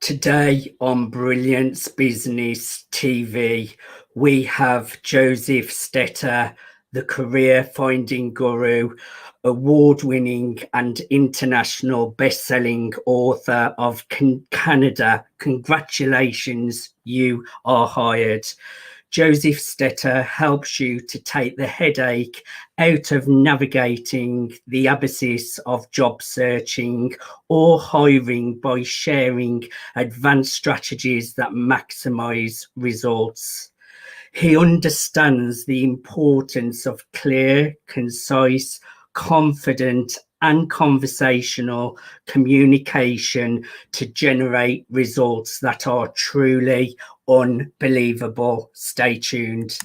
Today on Brilliance Business TV, we have Josef Stetter, the career finding guru, award-winning and international best-selling author of Canada. Congratulations, you are hired. Josef Stetter helps you to take the headache out of navigating the abysses of job searching or hiring by sharing advanced strategies that maximize results. He understands the importance of clear, concise, confident, and conversational communication to generate results that are truly unbelievable. Stay tuned.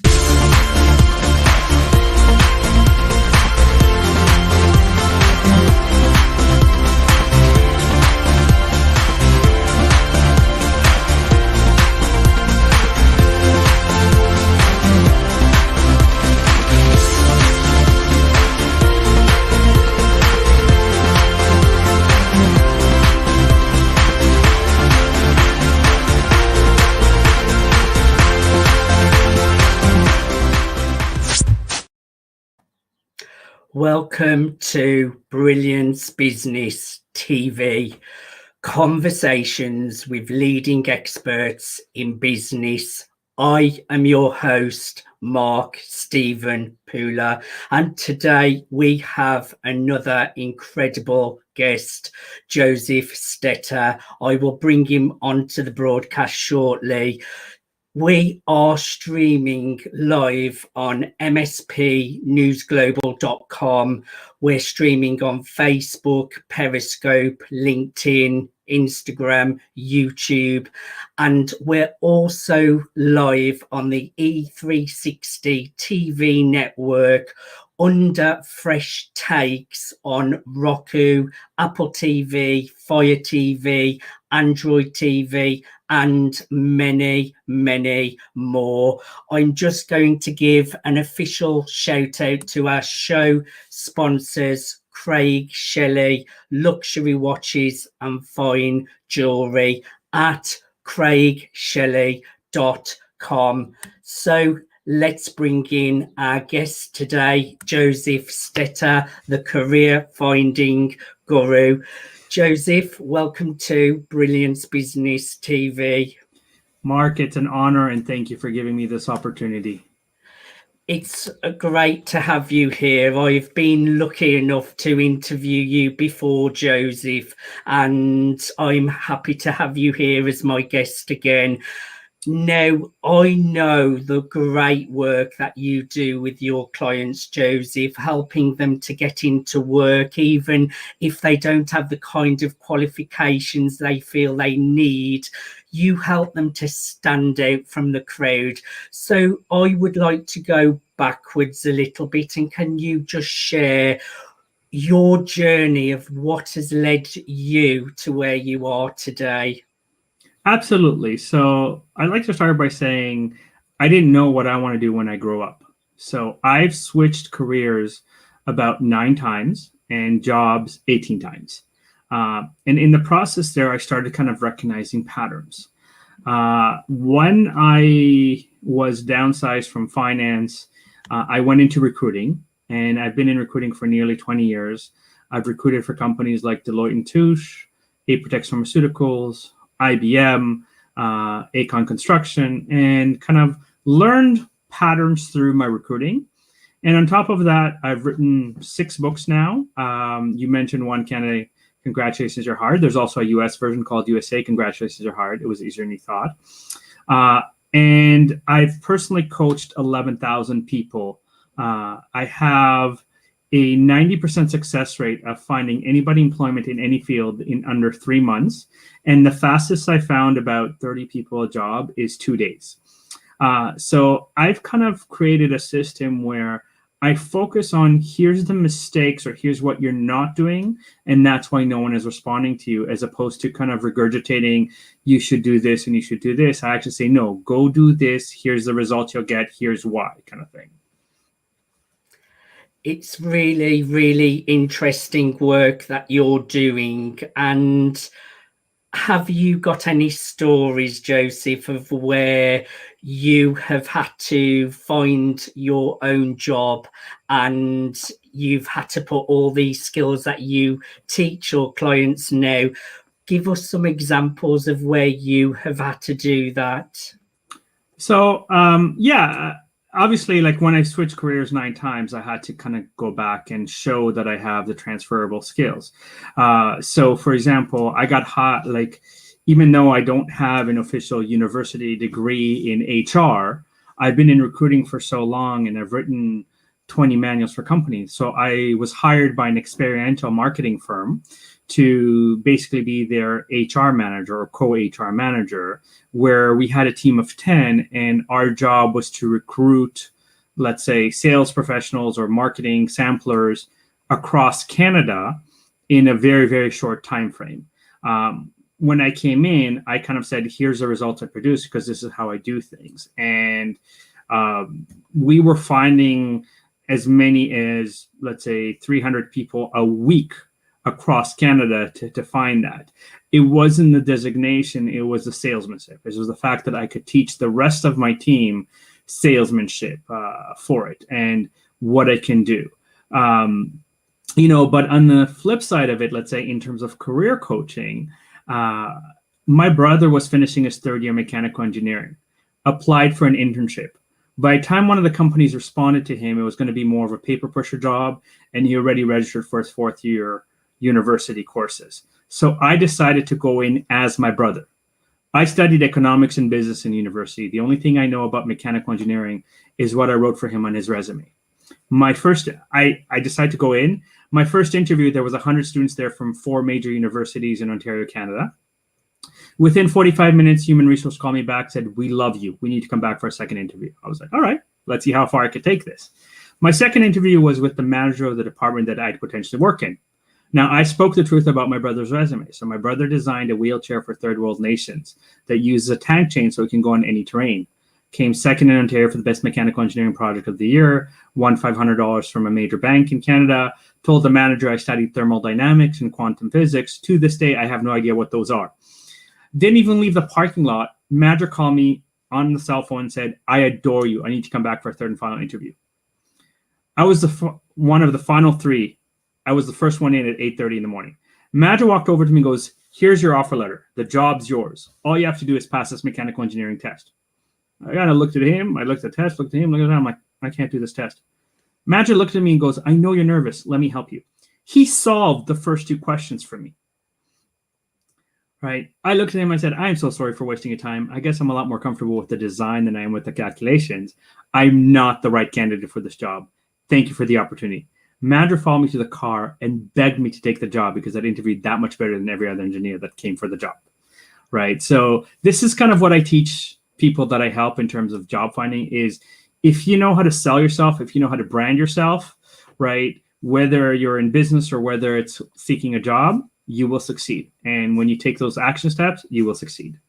Welcome to Brilliance Business TV, conversations with leading experts in business. I am your host, Mark Stephen Pooler, and today we have another incredible guest, Josef Stetter. I will bring him onto the broadcast shortly. We are streaming live on MSP News Global.com. We're streaming on Facebook, Periscope, LinkedIn, Instagram, YouTube, and we're also live on the E360 TV network under Fresh Takes on Roku, Apple TV, Fire TV, Android TV, and many, many more. I'm just going to give an official shout out to our show sponsors, Craig Shelley, Luxury Watches and Fine Jewelry at craigshelley.com. So let's bring in our guest today, Josef Stetter, the career finding guru. Josef, welcome to Brilliance Business TV. Mark, it's an honor and thank you for giving me this opportunity. It's great to have you here. I've been lucky enough to interview you before, Josef, and I'm happy to have you here as my guest again. Now, I know the great work that you do with your clients, Josef, helping them to get into work, even if they don't have the kind of qualifications they feel they need. You help them to stand out from the crowd. So I would like to go backwards a little bit, and can you just share your journey of what has led you to where you are today? Absolutely. So I'd like to start by saying I didn't know what I want to do when I grow up. So I've switched careers about 9 times and jobs 18 times. And in the process there, I started kind of recognizing patterns. When I was downsized from finance, I went into recruiting, and I've been in recruiting for nearly 20 years. I've recruited for companies like Deloitte & Touche, Apotex Pharmaceuticals, IBM, Acon Construction, and kind of learned patterns through my recruiting. And on top of that, I've written 6 books now. You mentioned one, Canada, Congratulations, You're Hard. There's also a US version called USA, Congratulations, You're Hard. It was easier than you thought. And I've personally coached 11,000 people. I have a 90% success rate of finding anybody employment in any field in under 3 months. And the fastest I found about 30 people a job is 2 days. So I've kind of created a system where I focus on here's the mistakes or here's what you're not doing, and that's why no one is responding to you, as opposed to kind of regurgitating you should do this and you should do this. I actually say, no, go do this. Here's the result you'll get. Here's why, kind of thing. It's really, really interesting work that you're doing. And Have you got any stories, Joseph, of where you have had to find your own job and you've had to put all these skills that you teach your clients now? Give us some examples of where you have had to do that. So, obviously, like when I switched careers 9 times, I had to kind of go back and show that I have the transferable skills. So, for example, I got hot, like, even though I don't have an official university degree in HR, I've been in recruiting for so long and I've written 20 manuals for companies. So I was hired by an experiential marketing firm to basically be their HR manager or co-HR manager, where we had a team of 10 and our job was to recruit, let's say, sales professionals or marketing samplers across Canada in a very, very short time frame. When I came in, I kind of said, here's the results I produce because this is how I do things. And we were finding as many as, let's say, 300 people a week across Canada to find that. It wasn't the designation, it was the salesmanship. It was the fact that I could teach the rest of my team salesmanship for it and what I can do. But on the flip side of it, let's say in terms of career coaching, my brother was finishing his third year mechanical engineering, applied for an internship. By the time one of the companies responded to him, it was going to be more of a paper pusher job, and he already registered for his fourth year university courses. So I decided to go in as my brother. I studied economics and business in university. The only thing I know about mechanical engineering is what I wrote for him on his resume. I decided to go in. My first interview, there was 100 students there from 4 major universities in Ontario, Canada. Within 45 minutes, human resource called me back, said, we love you. We need to come back for a second interview. I was like, all right, let's see how far I could take this. My second interview was with the manager of the department that I'd potentially work in. Now, I spoke the truth about my brother's resume. So my brother designed a wheelchair for third world nations that uses a tank chain so it can go on any terrain. Came second in Ontario for the best mechanical engineering project of the year, won $500 from a major bank in Canada, told the manager I studied thermodynamics and quantum physics. To this day, I have no idea what those are. Didn't even leave the parking lot. Manager called me on the cell phone and said, I adore you. I need to come back for a third and final interview. I was one of the final 3. I was the first one in at 8:30 in the morning. Manager walked over to me and goes, here's your offer letter. The job's yours. All you have to do is pass this mechanical engineering test. I kind of looked at him. I looked at the test, looked at him, looked at him. I'm like, I can't do this test. Manager looked at me and goes, I know you're nervous. Let me help you. He solved the first 2 questions for me. Right? I looked at him and I said, I'm so sorry for wasting your time. I guess I'm a lot more comfortable with the design than I am with the calculations. I'm not the right candidate for this job. Thank you for the opportunity. Manager followed me to the car and begged me to take the job because I'd interviewed that much better than every other engineer that came for the job. Right? So this is kind of what I teach people that I help in terms of job finding is if you know how to sell yourself, if you know how to brand yourself, right, whether you're in business or whether it's seeking a job, you will succeed. And when you take those action steps, you will succeed.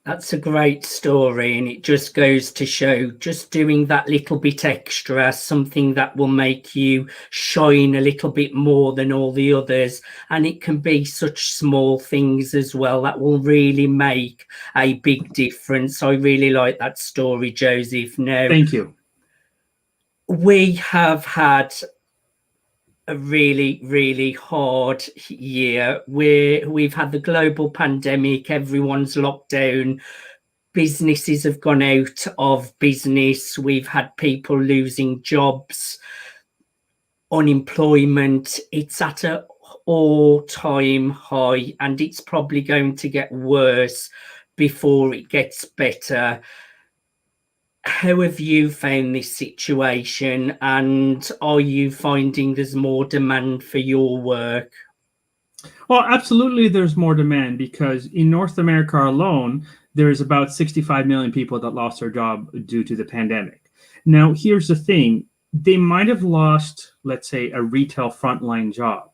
That's a great story, and it just goes to show just doing that little bit extra, something that will make you shine a little bit more than all the others. And it can be such small things as well that will really make a big difference. I really like that story, Joseph. Now, thank you. We have had a really, really hard year where we've had the global pandemic, everyone's locked down, businesses have gone out of business, we've had people losing jobs, unemployment, it's at an all-time high, and it's probably going to get worse before it gets better. How have you found this situation, and are you finding there's more demand for your work? Well, absolutely there's more demand because in North America alone, there's about 65 million people that lost their job due to the pandemic. Now, here's the thing. They might have lost, let's say, a retail frontline job,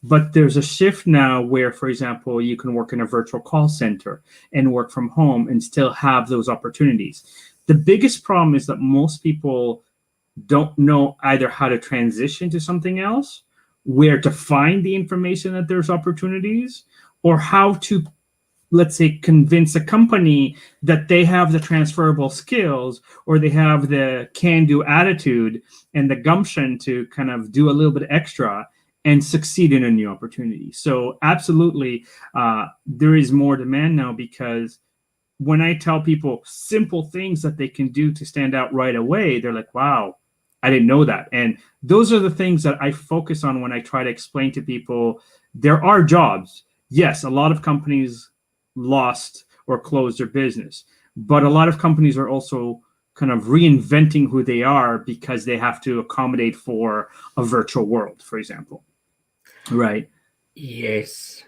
but there's a shift now where, for example, you can work in a virtual call center and work from home and still have those opportunities. The biggest problem is that most people don't know either how to transition to something else, where to find the information that there's opportunities, or how to, let's say, convince a company that they have the transferable skills, or they have the can-do attitude and the gumption to kind of do a little bit extra and succeed in a new opportunity. So absolutely, there is more demand now, because when I tell people simple things that they can do to stand out right away, they're like, wow, I didn't know that. And those are the things that I focus on when I try to explain to people there are jobs. Yes, a lot of companies lost or closed their business, but a lot of companies are also kind of reinventing who they are because they have to accommodate for a virtual world, for example. Right. Yes.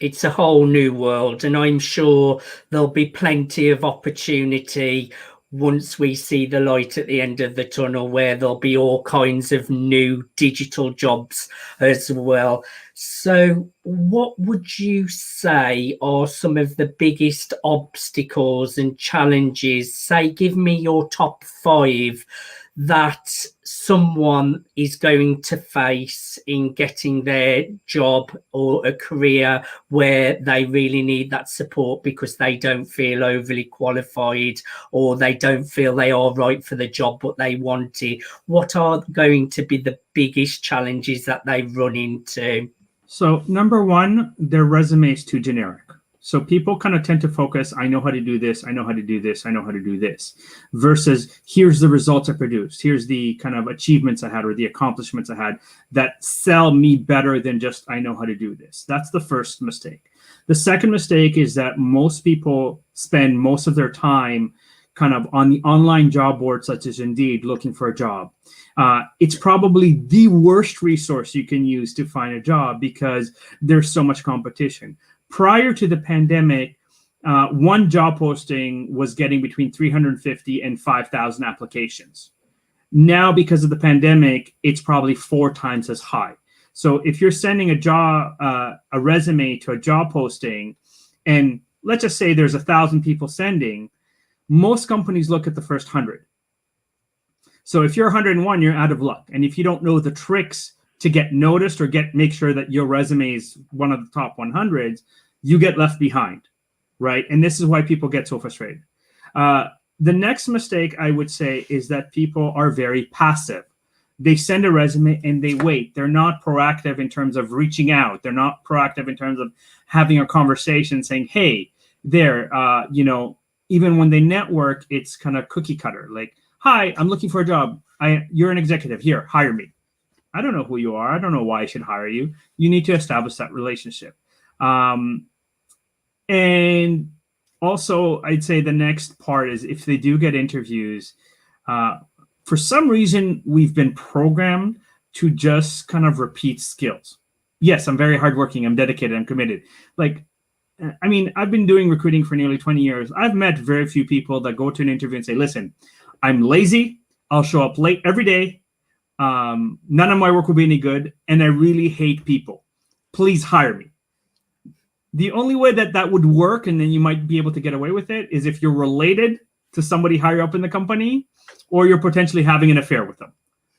It's a whole new world, and I'm sure there'll be plenty of opportunity once we see the light at the end of the tunnel, where there'll be all kinds of new digital jobs as well. So what would you say are some of the biggest obstacles and challenges? Say, give me your top 5 that someone is going to face in getting their job or a career where they really need that support because they don't feel overly qualified, or they don't feel they are right for the job but they want it. What are going to be the biggest challenges that they run into? So number one, their resume is too generic. So people kind of tend to focus, I know how to do this, I know how to do this, I know how to do this, versus here's the results I produced, here's the kind of achievements I had or the accomplishments I had that sell me better than just I know how to do this. That's the first mistake. The second mistake is that most people spend most of their time kind of on the online job boards such as Indeed looking for a job. It's probably the worst resource you can use to find a job because there's so much competition. Prior to the pandemic, one job posting was getting between 350 and 5,000 applications. Now, because of the pandemic, it's probably 4 times as high. So if you're sending a resume to a job posting, and let's just say there's 1,000 people sending, most companies look at the first 100. So if you're 101, you're out of luck. And if you don't know the tricks to get noticed or make sure that your resume is one of the top 100s, you get left behind, right? And this is why people get so frustrated. The next mistake I would say is that people are very passive. They send a resume and they wait. They're not proactive in terms of reaching out. They're not proactive in terms of having a conversation saying, hey, there, even when they network, it's kind of cookie cutter. Like, hi, I'm looking for a job. You're an executive. Here, hire me. I don't know who you are. I don't know why I should hire you. You need to establish that relationship. And also, I'd say the next part is if they do get interviews, for some reason, we've been programmed to just kind of repeat skills. Yes, I'm very hardworking. I'm dedicated. I'm committed. I've been doing recruiting for nearly 20 years. I've met very few people that go to an interview and say, listen, I'm lazy. I'll show up late every day. None of my work will be any good. And I really hate people. Please hire me. The only way that would work, and then you might be able to get away with it, is if you're related to somebody higher up in the company, or you're potentially having an affair with them.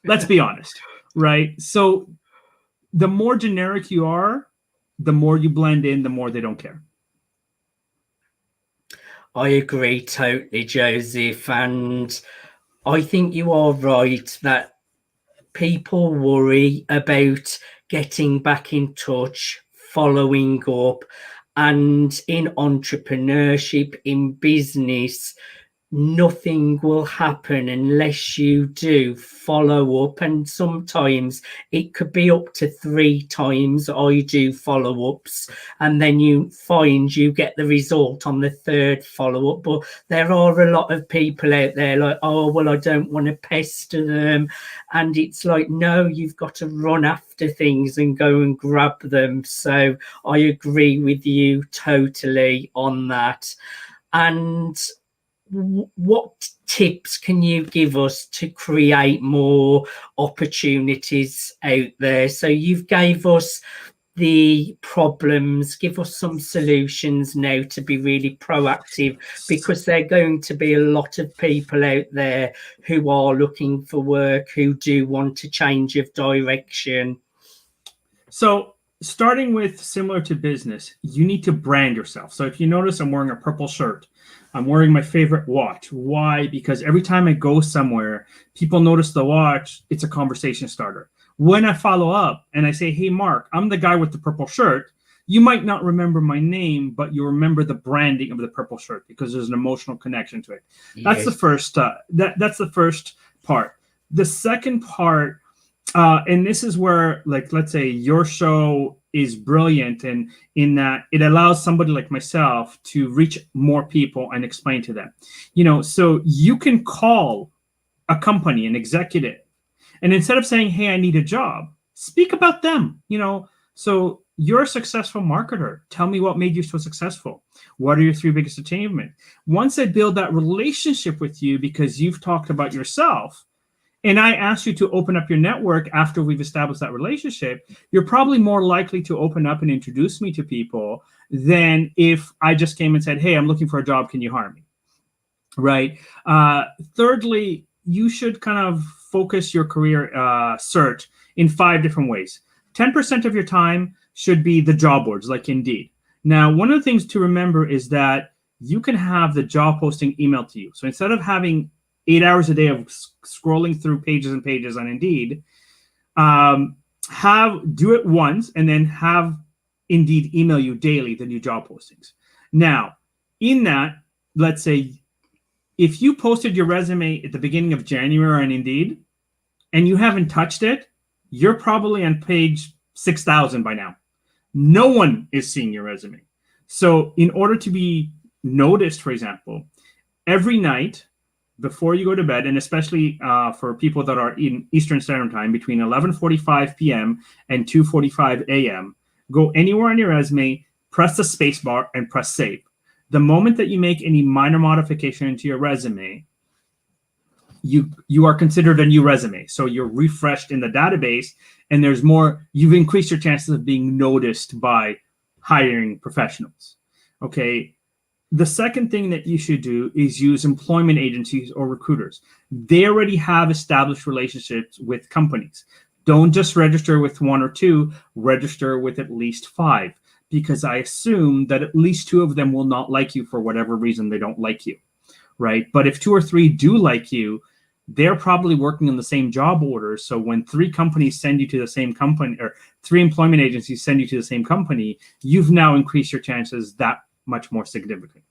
Let's be honest, right? So the more generic you are, the more you blend in, the more they don't care. I agree totally, Joseph. And I think you are right that people worry about getting back in touch, following up, and in entrepreneurship, in business, nothing will happen unless you do follow up. And sometimes it could be up to 3 times I do follow-ups, and then you find you get the result on the 3rd follow-up. But there are a lot of people out there like, oh, well, I don't want to pester them. And it's like, no, you've got to run after things and go and grab them. So I agree with you totally on that. And what tips can you give us to create more opportunities out there? So you've gave us the problems, give us some solutions now to be really proactive, because there are going to be a lot of people out there who are looking for work, who do want a change of direction. So starting with similar to business, you need to brand yourself. So if you notice, I'm wearing a purple shirt. I'm wearing my favorite watch. Why? Because every time I go somewhere, people notice the watch. It's a conversation starter. When I follow up and I say, hey, Mark, I'm the guy with the purple shirt, you might not remember my name, but you remember the branding of the purple shirt because there's an emotional connection to it. That's the first. That's the first part. The second part, and this is where, like, let's say your show is brilliant, and in that it allows somebody like myself to reach more people and explain to them. So you can call a company, an executive, and instead of saying, hey, I need a job, speak about them. So you're a successful marketer. Tell me what made you so successful. What are your 3 biggest achievements? Once I build that relationship with you because you've talked about yourself, and I ask you to open up your network after we've established that relationship, you're probably more likely to open up and introduce me to people than if I just came and said, hey, I'm looking for a job. Can you hire me? Right. Thirdly, you should kind of focus your career search in 5 different ways. 10% of your time should be the job boards like Indeed. Now, one of the things to remember is that you can have the job posting emailed to you. So instead of having 8 hours a day of scrolling through pages and pages on Indeed, do it once and then have Indeed email you daily the new job postings. Now, in that, let's say if you posted your resume at the beginning of January on Indeed and you haven't touched it, you're probably on page 6,000 by now. No one is seeing your resume. So in order to be noticed, for example, every night before you go to bed, and especially for people that are in Eastern Standard Time between 11:45 p.m. and 2:45 a.m., go anywhere on your resume, press the space bar, and press save. The moment that you make any minor modification to your resume, you are considered a new resume. So you're refreshed in the database, and you've increased your chances of being noticed by hiring professionals. Okay. The second thing that you should do is use employment agencies or recruiters. They already have established relationships with companies. Don't just register with 1 or 2, register with at least 5, because I assume that at least 2 of them will not like you for whatever reason they don't like you, right? But if 2 or 3 do like you, they're probably working on the same job orders. So when 3 companies send you to the same company, or 3 employment agencies send you to the same company, you've now increased your chances that much more significantly.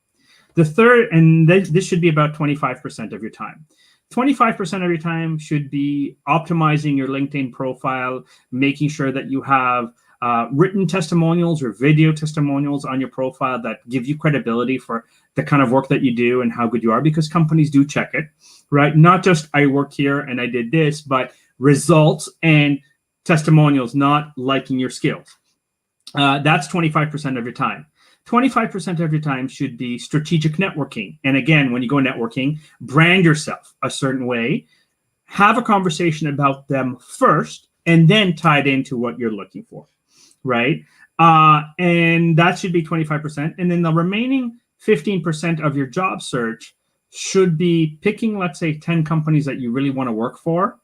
The third, and this should be about 25% of your time. 25% of your time should be optimizing your LinkedIn profile, making sure that you have written testimonials or video testimonials on your profile that give you credibility for the kind of work that you do and how good you are, because companies do check it, right? Not just I work here and I did this, but results and testimonials, not liking your skills. That's 25% of your time. 25% of your time should be strategic networking. And again, when you go networking, brand yourself a certain way, have a conversation about them first, and then tie it into what you're looking for, right? And that should be 25%. And then the remaining 15% of your job search should be picking, let's say, 10 companies that you really want to work for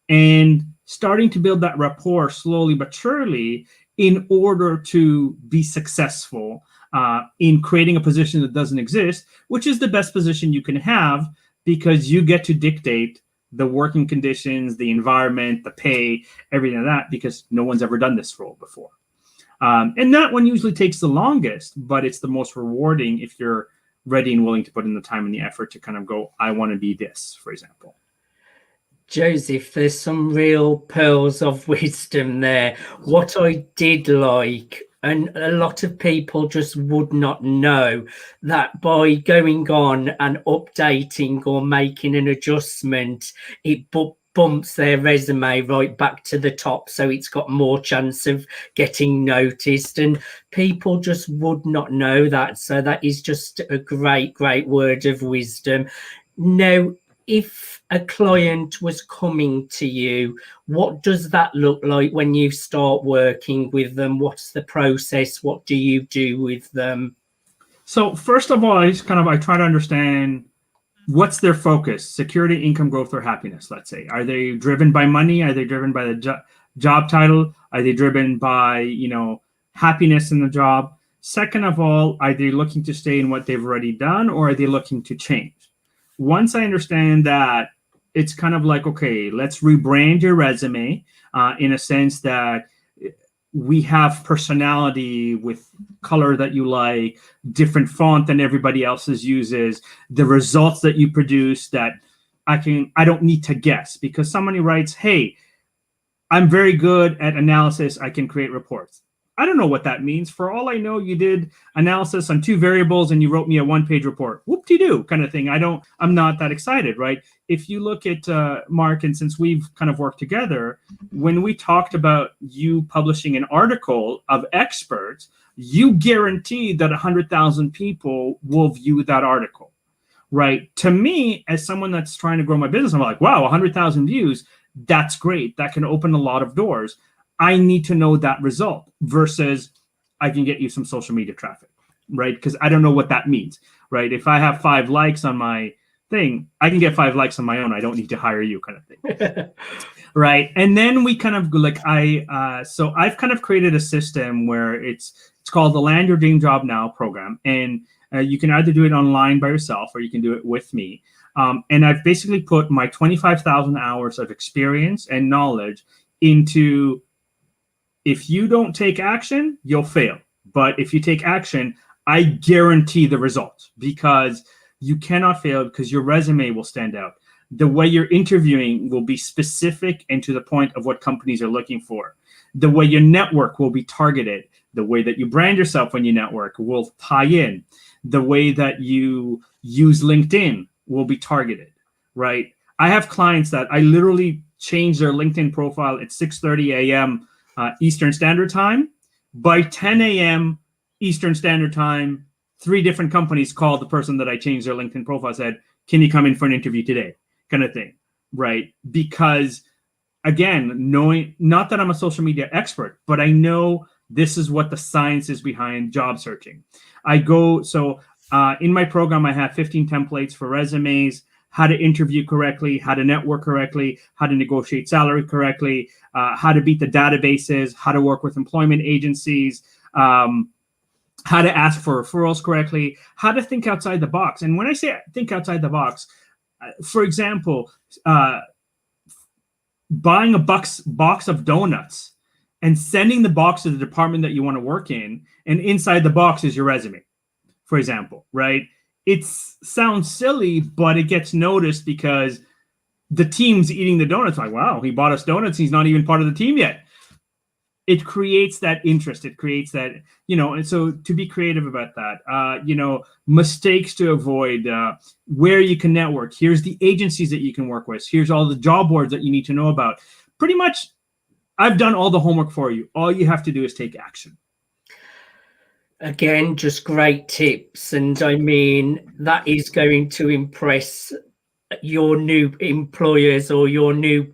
and starting to build that rapport slowly but surely in order to be successful in creating a position that doesn't exist, which is the best position you can have because you get to dictate the working conditions, the environment, the pay, everything like that, because no one's ever done this role before. And that one usually takes the longest, but it's the most rewarding if you're ready and willing to put in the time and the effort to kind of go, I want to be this, for example. Joseph, there's some real pearls of wisdom there. What I did like, and a lot of people just would not know, that by going on and updating or making an adjustment, it bumps their resume right back to the top, so it's got more chance of getting noticed, and people just would not know that. So that is just a great word of wisdom. Now, if a client was coming to you, what does that look like when you start working with them? What's the process? What do you do with them? So first of all, I try to understand what's their focus: security, income, growth, or happiness. Let's say, are they driven by money? Are they driven by job title? Are they driven by, happiness in the job? Second of all, are they looking to stay in what they've already done, or are they looking to change? Once I understand that, it's kind of like, okay, let's rebrand your resume in a sense that we have personality with color that you like, different font than everybody else's uses, the results that you produce that I don't need to guess, because somebody writes, hey, I'm very good at analysis. I can create reports. I don't know what that means. For all I know, you did analysis on 2 variables and you wrote me a 1-page report. Whoop-de-doo kind of thing. I'm not that excited, right? If you look at Mark, and since we've kind of worked together, when we talked about you publishing an article of experts, you guaranteed that 100,000 people will view that article, right? To me, as someone that's trying to grow my business, I'm like, wow, 100,000 views, that's great. That can open a lot of doors. I need to know that result versus I can get you some social media traffic, right? Because I don't know what that means, right? If I have 5 likes on my thing, I can get 5 likes on my own. I don't need to hire you, kind of thing. Right. And then we kind of like, so I've kind of created a system where it's called the Land Your Dream Job Now program. And you can either do it online by yourself or you can do it with me. And I've basically put my 25,000 hours of experience and knowledge into, if you don't take action, you'll fail. But if you take action, I guarantee the results, because you cannot fail, because your resume will stand out. The way you're interviewing will be specific and to the point of what companies are looking for. The way your network will be targeted. The way that you brand yourself when you network will tie in. The way that you use LinkedIn will be targeted, right? I have clients that I literally change their LinkedIn profile at 6:30 a.m. Eastern Standard Time. By 10 a.m. Eastern Standard Time, 3 different companies called the person that I changed their LinkedIn profile, said, can you come in for an interview today? Kind of thing, right? Because again, knowing, not that I'm a social media expert, but I know this is what the science is behind job searching. In my program, I have 15 templates for resumes, how to interview correctly, how to network correctly, how to negotiate salary correctly, how to beat the databases, how to work with employment agencies, how to ask for referrals correctly, how to think outside the box. And when I say think outside the box, for example, buying a box of donuts and sending the box to the department that you want to work in, and inside the box is your resume, for example, right? It sounds silly, but it gets noticed because the team's eating the donuts. Like, wow, he bought us donuts. He's not even part of the team yet. It creates that interest. It creates that, and so to be creative about that, mistakes to avoid, where you can network. Here's the agencies that you can work with. Here's all the job boards that you need to know about. Pretty much, I've done all the homework for you. All you have to do is take action. Again, just great tips. And I mean, that is going to impress your new employers or your new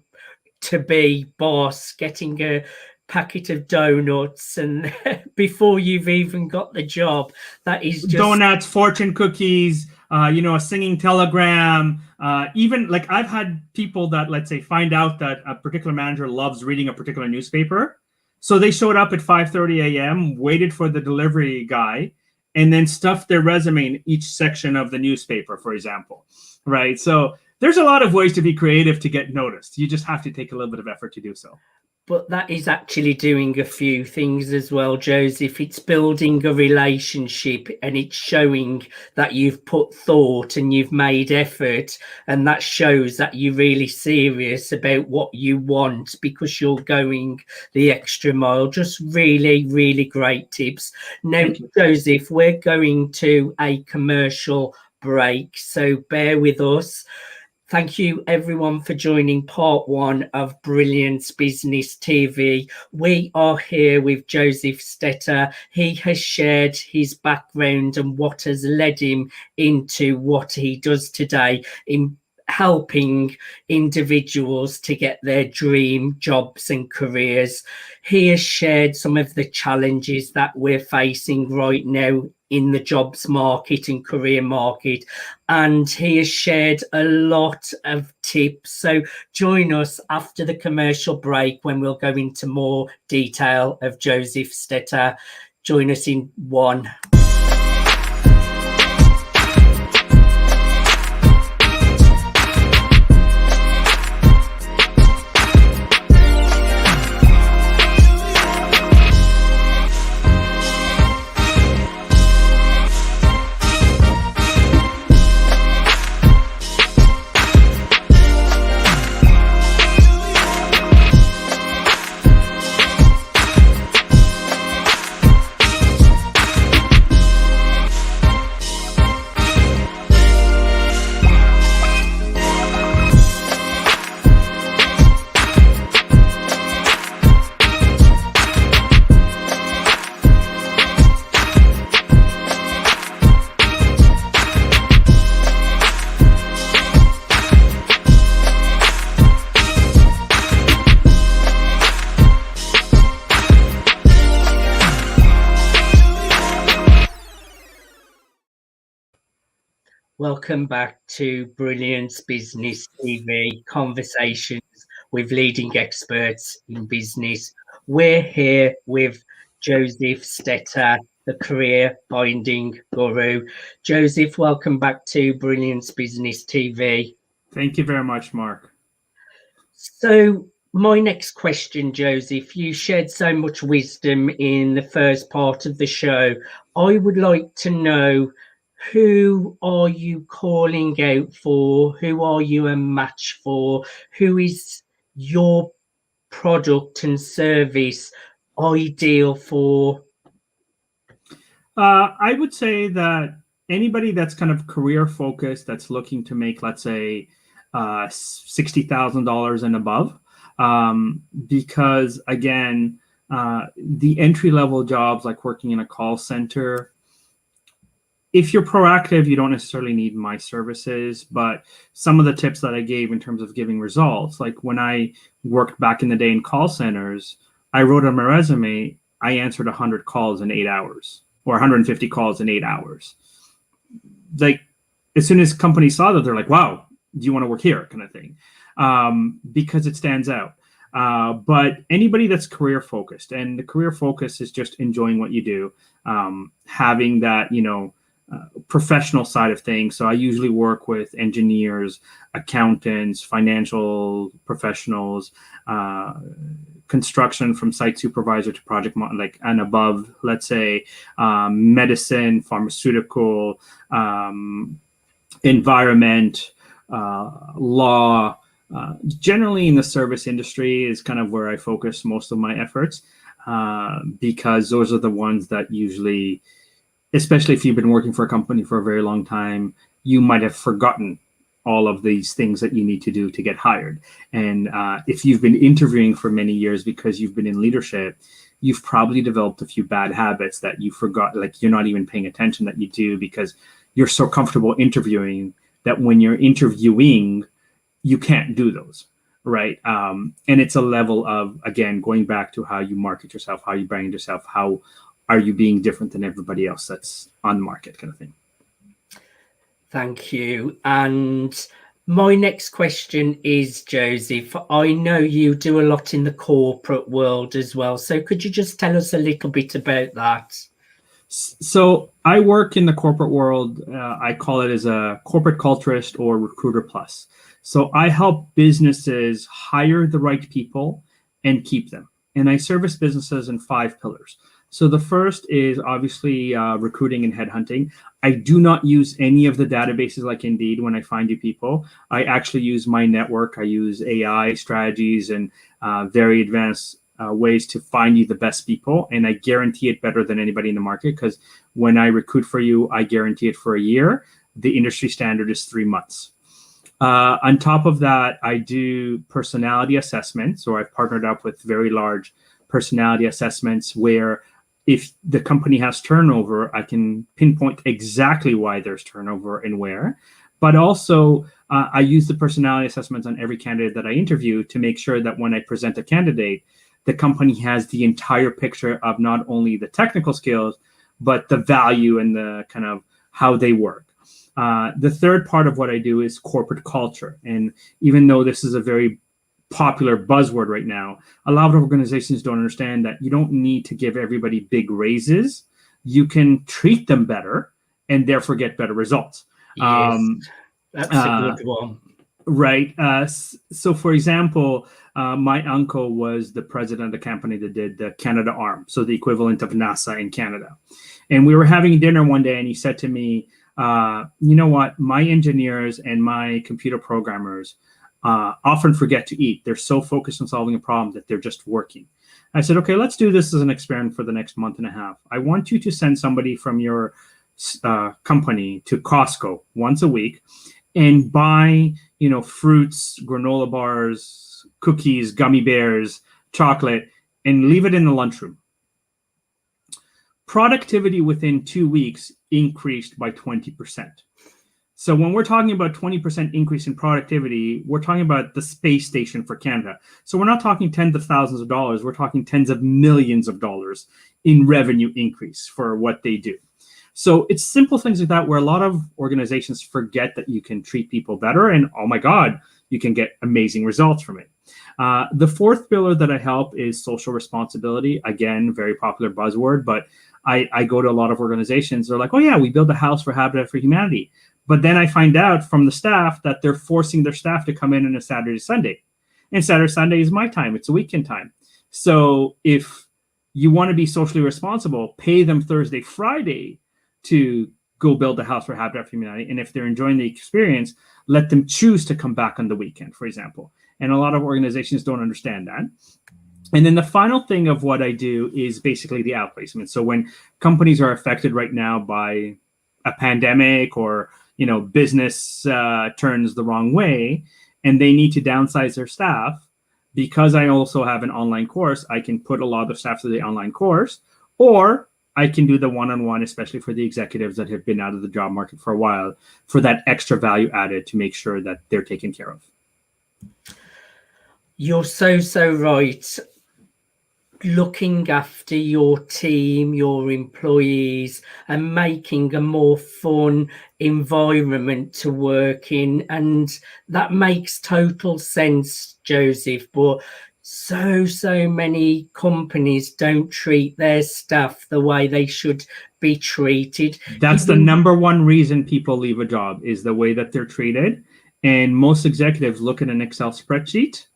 to-be boss, getting a packet of donuts and before you've even got the job. That is just donuts, fortune cookies, a singing telegram. Even like I've had people that, let's say, find out that a particular manager loves reading a particular newspaper. So they showed up at 5:30 a.m., waited for the delivery guy, and then stuffed their resume in each section of the newspaper, for example, right? So there's a lot of ways to be creative to get noticed. You just have to take a little bit of effort to do so. But that is actually doing a few things as well, Joseph. It's building a relationship and it's showing that you've put thought and you've made effort. And that shows that you're really serious about what you want because you're going the extra mile. Just really, really great tips. Now, Joseph, we're going to a commercial break, so bear with us. Thank you, everyone, for joining part 1 of Brilliance Business TV. We are here with Josef Stetter. He has shared his background and what has led him into what he does today in helping individuals to get their dream jobs and careers. He has shared some of the challenges that we're facing right now in the jobs market and career market, and he has shared a lot of tips. So join us after the commercial break when we'll go into more detail of Josef Stetter. Join us in one. Welcome back to Brilliance Business TV, conversations with leading experts in business. We're here with Josef Stetter, the career finding guru. Josef, welcome back to Brilliance Business TV. Thank you very much, Mark. So my next question, Josef, you shared so much wisdom in the first part of the show. I would like to know, who are you calling out for? Who are you a match for? Who is your product and service ideal for? I would say that anybody that's kind of career focused, that's looking to make, let's say, $60,000 and above, because again, the entry level jobs like working in a call center, if you're proactive, you don't necessarily need my services, but some of the tips that I gave in terms of giving results, like when I worked back in the day in call centers, I wrote on my resume, I answered 100 calls in 8 hours or 150 calls in 8 hours. Like, as soon as companies saw that, they're like, wow, do you want to work here, kind of thing, because it stands out. But anybody that's career focused, and the career focus is just enjoying what you do, having that, professional side of things. So I usually work with engineers, accountants, financial professionals, construction from site supervisor to project and above, let's say, medicine, pharmaceutical, environment, law, generally in the service industry is kind of where I focus most of my efforts, because those are the ones that usually, especially if you've been working for a company for a very long time, you might have forgotten all of these things that you need to do to get hired. And if you've been interviewing for many years because you've been in leadership, you've probably developed a few bad habits that you forgot, like you're not even paying attention that you do because you're so comfortable interviewing that when you're interviewing, you can't do those, right? And it's a level of, again, going back to how you market yourself, how you brand yourself, how are you being different than everybody else that's on the market, kind of thing. Thank you. And my next question is, Josef, I know you do a lot in the corporate world as well. So could you just tell us a little bit about that? So I work in the corporate world. I call it as a corporate culturist or recruiter plus. So I help businesses hire the right people and keep them. And I service businesses in 5 pillars. So the first is obviously recruiting and headhunting. I do not use any of the databases like Indeed when I find you people. I actually use my network. I use AI strategies and very advanced ways to find you the best people. And I guarantee it better than anybody in the market, because when I recruit for you, I guarantee it for a year. The industry standard is 3 months. On top of that, I do personality assessments. So I've partnered up with very large personality assessments where if the company has turnover, I can pinpoint exactly why there's turnover and where. But also, I use the personality assessments on every candidate that I interview to make sure that when I present a candidate, the company has the entire picture of not only the technical skills, but the value and the kind of how they work. The third part of what I do is corporate culture. And even though this is a very popular buzzword right now, a lot of organizations don't understand that you don't need to give everybody big raises. You can treat them better and therefore get better results. Yes, that's a good one. Right. So, for example, my uncle was the president of the company that did the Canada Arm, so the equivalent of NASA in Canada. And we were having dinner one day, and he said to me, you know what, my engineers and my computer programmers often forget to eat. They're so focused on solving a problem that they're just working. I said, okay, let's do this as an experiment for the next month and a half. I want you to send somebody from your company to Costco once a week and buy, fruits, granola bars, cookies, gummy bears, chocolate, and leave it in the lunchroom. Productivity within 2 weeks increased by 20%. So when we're talking about 20% increase in productivity, we're talking about the space station for Canada. So we're not talking tens of thousands of dollars. We're talking tens of millions of dollars in revenue increase for what they do. So it's simple things like that where a lot of organizations forget that you can treat people better and, oh my God, you can get amazing results from it. The fourth pillar that I help is social responsibility. Again, very popular buzzword, but I go to a lot of organizations. They're like, oh yeah, we build a house for Habitat for Humanity. But then I find out from the staff that they're forcing their staff to come in on a Saturday, Sunday. And Saturday, Sunday is my time. It's a weekend time. So if you want to be socially responsible, pay them Thursday, Friday to go build a house for Habitat for Humanity. And if they're enjoying the experience, let them choose to come back on the weekend, for example. And a lot of organizations don't understand that. And then the final thing of what I do is basically the outplacement. So when companies are affected right now by a pandemic or business turns the wrong way and they need to downsize their staff, because I also have an online course, I can put a lot of the staff through the online course, or I can do the one-on-one, especially for the executives that have been out of the job market for a while, for that extra value added to make sure that they're taken care of. You're so right. Looking after your team, your employees, and making a more fun environment to work in. And that makes total sense, Joseph. But so many companies don't treat their staff the way they should be treated. That's the number one reason people leave a job, is the way that they're treated. And most executives look at an Excel spreadsheet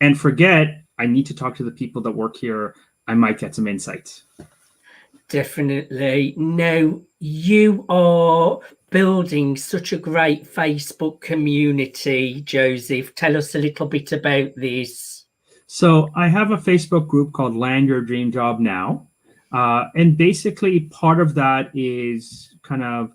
and forget, I need to talk to the people that work here. I might get some insights. Definitely. Now, you are building such a great Facebook community, Joseph. Tell us a little bit about this. So I have a Facebook group called Land Your Dream Job Now. And basically part of that is kind of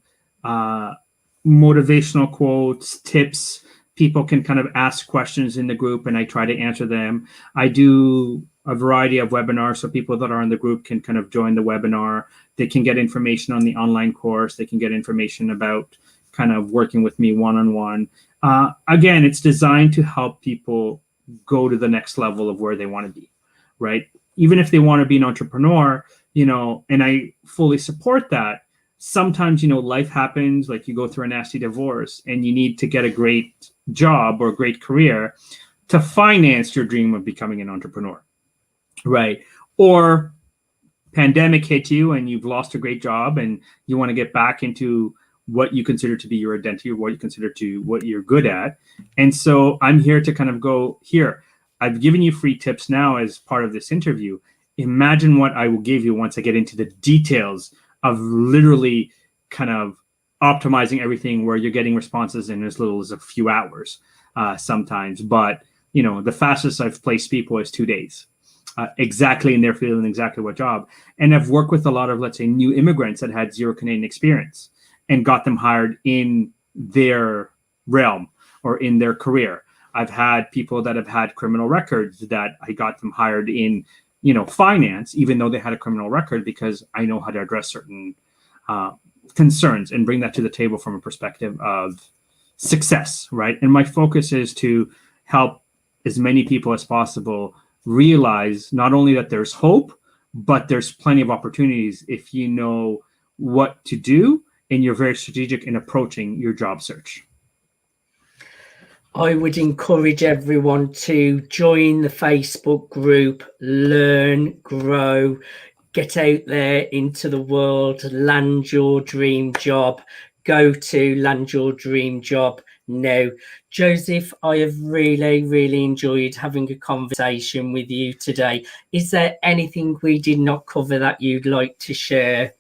motivational quotes, tips. People can kind of ask questions in the group and I try to answer them. I do a variety of webinars, so people that are in the group can kind of join the webinar. They can get information on the online course. They can get information about kind of working with me one-on-one. Again, it's designed to help people go to the next level of where they want to be, right? Even if they want to be an entrepreneur, and I fully support that. Sometimes, life happens, like you go through a nasty divorce and you need to get a great job or a great career to finance your dream of becoming an entrepreneur, right? Or pandemic hit you and you've lost a great job and you want to get back into what you consider to be your identity or what you consider to what you're good at. And so I'm here to kind of go, here, I've given you free tips now as part of this interview. Imagine what I will give you once I get into the details of literally kind of optimizing everything, where you're getting responses in as little as a few hours sometimes. But, the fastest I've placed people is 2 days, exactly in their field and exactly what job. And I've worked with a lot of, let's say, new immigrants that had zero Canadian experience and got them hired in their realm or in their career. I've had people that have had criminal records that I got them hired in finance, even though they had a criminal record, because I know how to address certain concerns and bring that to the table from a perspective of, success, right? And my focus is to help as many people as possible realize not only that there's hope, but there's plenty of opportunities if you know what to do and you're very strategic in approaching your job search. I would encourage everyone to join the Facebook group, learn, grow, get out there into the world, land your dream job. Go to land your dream job now. Joseph, I have really enjoyed having a conversation with you today. Is there anything we did not cover that you'd like to share?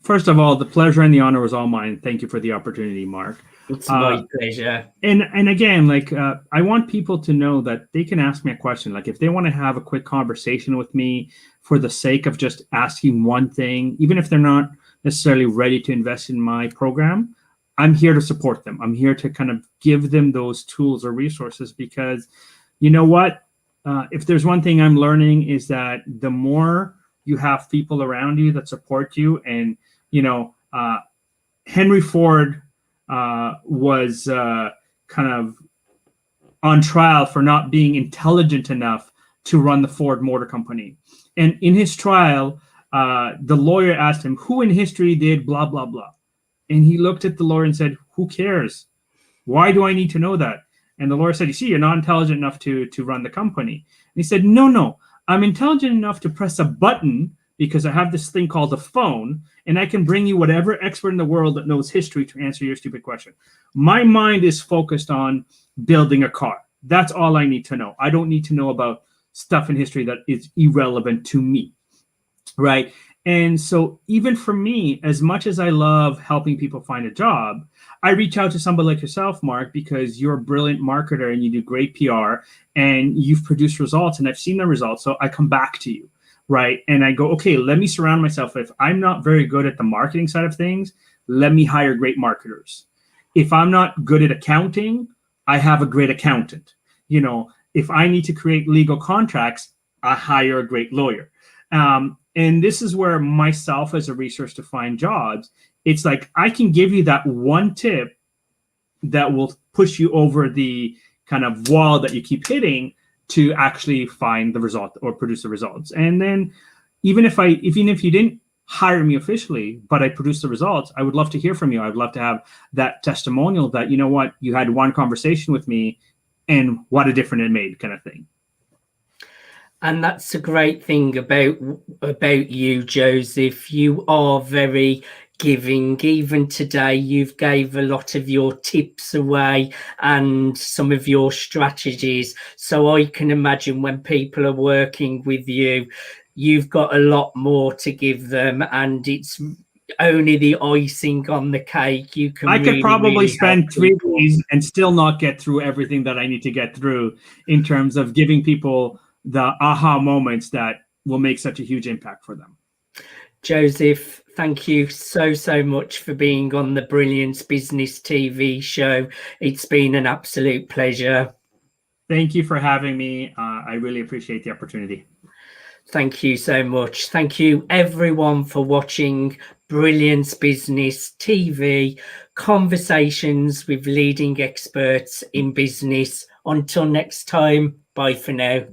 First of all, the pleasure and the honor was all mine. Thank you for the opportunity, Mark. It's my pleasure. And again, like I want people to know that they can ask me a question. Like if they want to have a quick conversation with me for the sake of just asking one thing, even if they're not necessarily ready to invest in my program, I'm here to support them. I'm here to kind of give them those tools or resources, because you know what? If there's one thing I'm learning is that the more you have people around you that support you, and Henry Ford was kind of on trial for not being intelligent enough to run the Ford Motor Company. And in his trial, the lawyer asked him, who in history did blah, blah, blah? And he looked at the lawyer and said, who cares? Why do I need to know that? And the lawyer said, you see, you're not intelligent enough to run the company. And he said, no, I'm intelligent enough to press a button because I have this thing called a phone, and I can bring you whatever expert in the world that knows history to answer your stupid question. My mind is focused on building a car. That's all I need to know. I don't need to know about stuff in history that is irrelevant to me, right? And so even for me, as much as I love helping people find a job, I reach out to somebody like yourself, Mark, because you're a brilliant marketer and you do great PR and you've produced results, and I've seen the results. So I come back to you, right? And I go, okay, let me surround myself. If I'm not very good at the marketing side of things, let me hire great marketers. If I'm not good at accounting, I have a great accountant. If I need to create legal contracts, I hire a great lawyer. And this is where myself as a resource to find jobs, it's like I can give you that one tip that will push you over the kind of wall that you keep hitting to actually find the result or produce the results. And then even if you didn't hire me officially, but I produced the results, I would love to hear from you. I'd love to have that testimonial that, you know what, you had one conversation with me and what a difference it made, kind of thing. And that's a great thing about you, Joseph. You are very giving. Even today, you've gave a lot of your tips away and some of your strategies. So I can imagine when people are working with you, you've got a lot more to give them, and it's only the icing on the cake. You can. I could probably spend 3 days and still not get through everything that I need to get through in terms of giving people the aha moments that will make such a huge impact for them. Joseph, thank you so much for being on the Brilliance Business TV show. It's been an absolute pleasure. Thank you for having me. I really appreciate the opportunity. Thank you so much. Thank you everyone for watching Brilliance Business TV, conversations with leading experts in business. Until next time, bye for now.